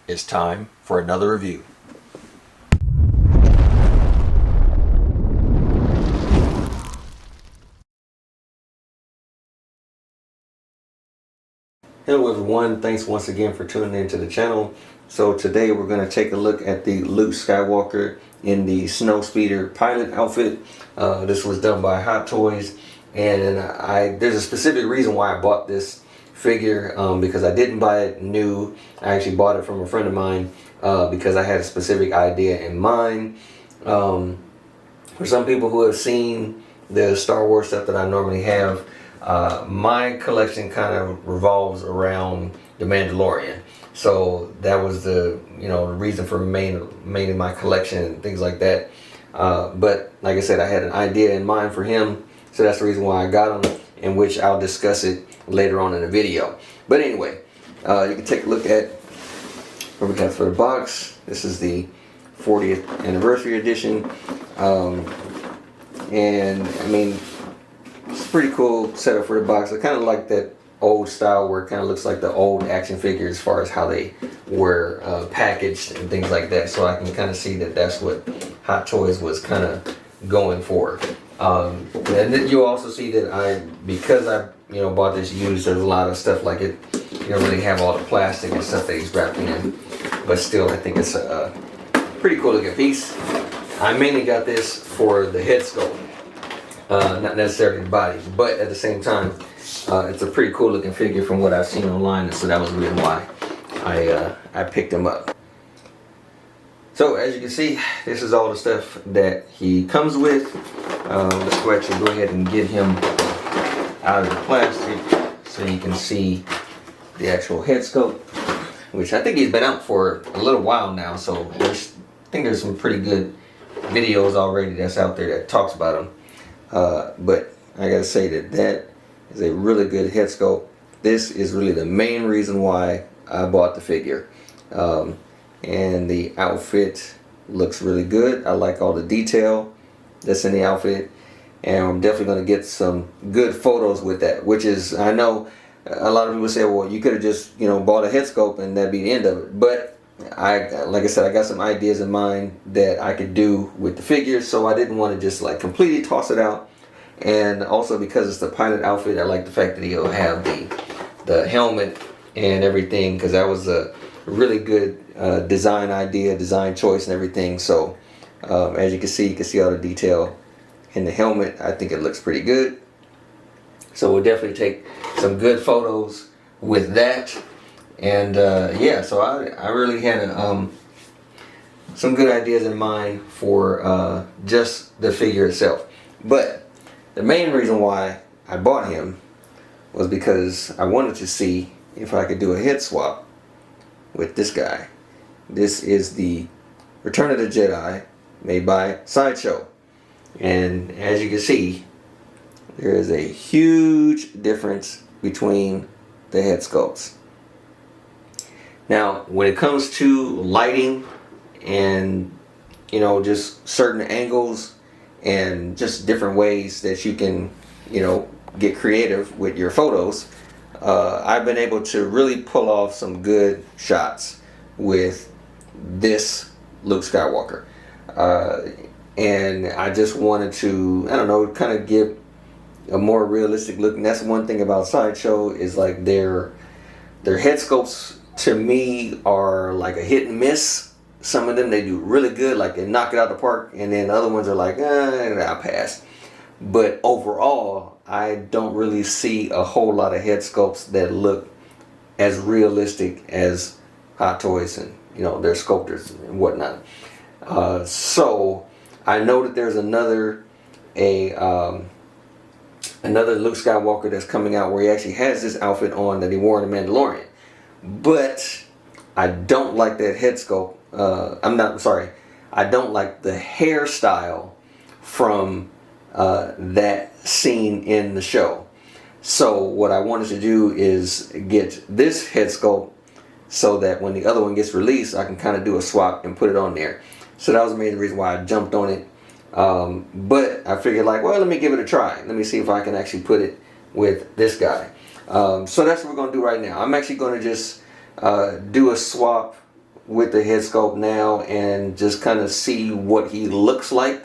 It's time for another review. Hello everyone, thanks once again for tuning into the channel. So today we're going to take a look at the Luke Skywalker in the Snowspeeder pilot outfit. This was done by Hot Toys, and there's a specific reason why I bought this figure, because I didn't buy it new. I actually bought it from a friend of mine because I had a specific idea in mind. For some people who have seen the Star Wars stuff that I normally have, my collection kind of revolves around the Mandalorian. So that was the reason for making my collection and things like that. But like I said, I had an idea in mind for him, so that's the reason why I got him, in which I'll discuss it later on in the video. But anyway, you can take a look at what we got for the box. This is the 40th anniversary edition, and I mean, it's a pretty cool setup for the box. I kind of like that old style where it kind of looks like the old action figures as far as how they were packaged and things like that. So I can kind of see that that's what Hot Toys was kind of going for. And then you'll also see that because I bought this used, there's a lot of stuff like it. You don't really have all the plastic and stuff that he's wrapped in, but still I think it's a pretty cool looking piece. I mainly got this for the head sculpt. Not necessarily the body, but at the same time, it's a pretty cool looking figure from what I've seen online, so that was the reason why I picked him up. So as you can see, this is all the stuff that he comes with. Let's go ahead and get him out of the plastic so you can see the actual head sculpt, which I think he's been out for a little while now, so I think there's some pretty good videos already that's out there that talks about him. But I gotta say that is a really good head sculpt. This is really the main reason why I bought the figure. And the outfit looks really good. I like all the detail that's in the outfit, and I'm definitely going to get some good photos with that, which is, I know a lot of people say, well, you could have just bought a head sculpt and that'd be the end of it. But like I said, I got some ideas in mind that I could do with the figure, so I didn't want to just like completely toss it out. And also because it's the pilot outfit, I like the fact that he'll have the helmet and everything, because that was a really good design idea, design choice and everything. So as you can see all the detail in the helmet. I think it looks pretty good. So we'll definitely take some good photos with that. And yeah, so I really had some good ideas in mind for just the figure itself. But the main reason why I bought him was because I wanted to see if I could do a head swap with this guy. This is the Return of the Jedi, made by Sideshow. And as you can see, there is a huge difference between the head sculpts. Now, when it comes to lighting and just certain angles and just different ways that you can get creative with your photos, I've been able to really pull off some good shots with this Luke Skywalker, and I just wanted to, I don't know, kind of give a more realistic look. And that's one thing about Sideshow, is like their head sculpts to me are like a hit and miss. Some of them they do really good, like they knock it out the park, and then other ones are like, I'll pass. But overall, I don't really see a whole lot of head sculpts that look as realistic as Hot Toys and their sculptors and whatnot. So I know that there's another Luke Skywalker that's coming out where he actually has this outfit on that he wore in The Mandalorian. But I don't like that head sculpt. I don't like the hairstyle from that scene in the show. So what I wanted to do is get this head sculpt so that when the other one gets released, I can kind of do a swap and put it on there. So that was the main reason why I jumped on it. But I figured, like, well, let me give it a try. Let me see if I can actually put it with this guy. So that's what we're going to do right now. I'm actually going to just do a swap with the head sculpt now and just kind of see what he looks like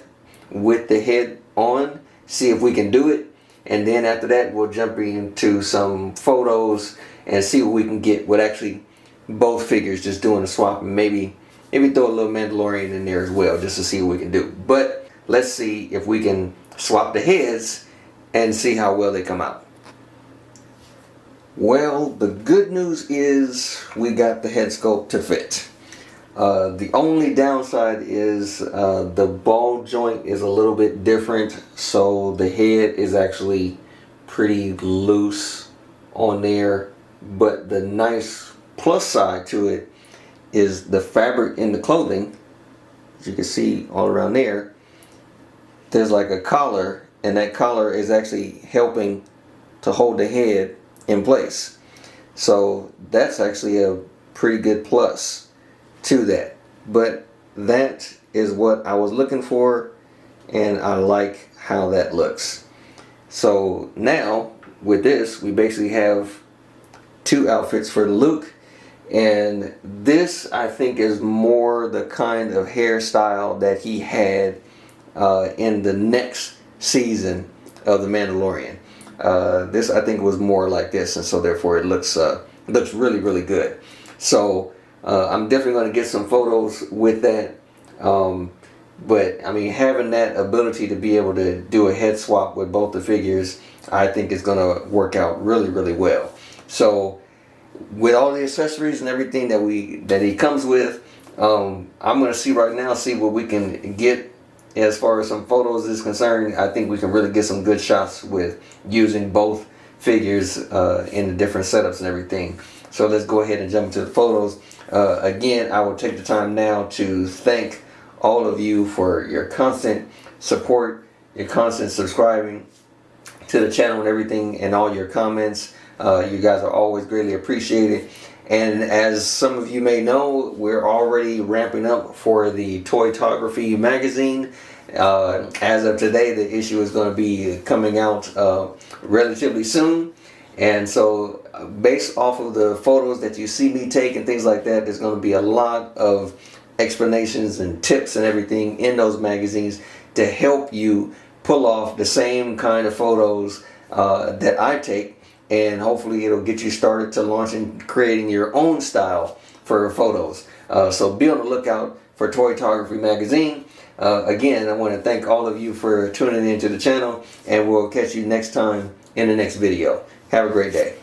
with the head on, see if we can do it, and then after that we'll jump into some photos and see what we can get with actually both figures just doing a swap, and maybe throw a little Mandalorian in there as well just to see what we can do. But let's see if we can swap the heads and see how well they come out. Well, the good news is we got the head sculpt to fit. The only downside is the ball joint is a little bit different, so the head is actually pretty loose on there. But the nice plus side to it is the fabric in the clothing. As you can see all around there, there's like a collar, and that collar is actually helping to hold the head in place. So that's actually a pretty good plus to that. But that is what I was looking for, and I like how that looks. So now with this, we basically have two outfits for Luke, and this I think is more the kind of hairstyle that he had in the next season of The Mandalorian. This I think was more like this, and so therefore it looks really, really good. So I'm definitely going to get some photos with that. But I mean, having that ability to be able to do a head swap with both the figures, I think is going to work out really, really well. So with all the accessories and everything that he comes with, I'm going to see right now, see what we can get as far as some photos is concerned. I think we can really get some good shots with using both figures in the different setups and everything. So let's go ahead and jump into the photos. Again, I will take the time now to thank all of you for your constant support, your constant subscribing to the channel and everything, and all your comments. You guys are always greatly appreciated. And as some of you may know, we're already ramping up for the Toytography magazine. As of today, the issue is going to be coming out relatively soon. And so based off of the photos that you see me take and things like that, there's going to be a lot of explanations and tips and everything in those magazines to help you pull off the same kind of photos that I take. And hopefully it'll get you started to launching, creating your own style for photos. So be on the lookout for Toytography magazine. Again, I want to thank all of you for tuning into the channel, and we'll catch you next time in the next video. Have a great day.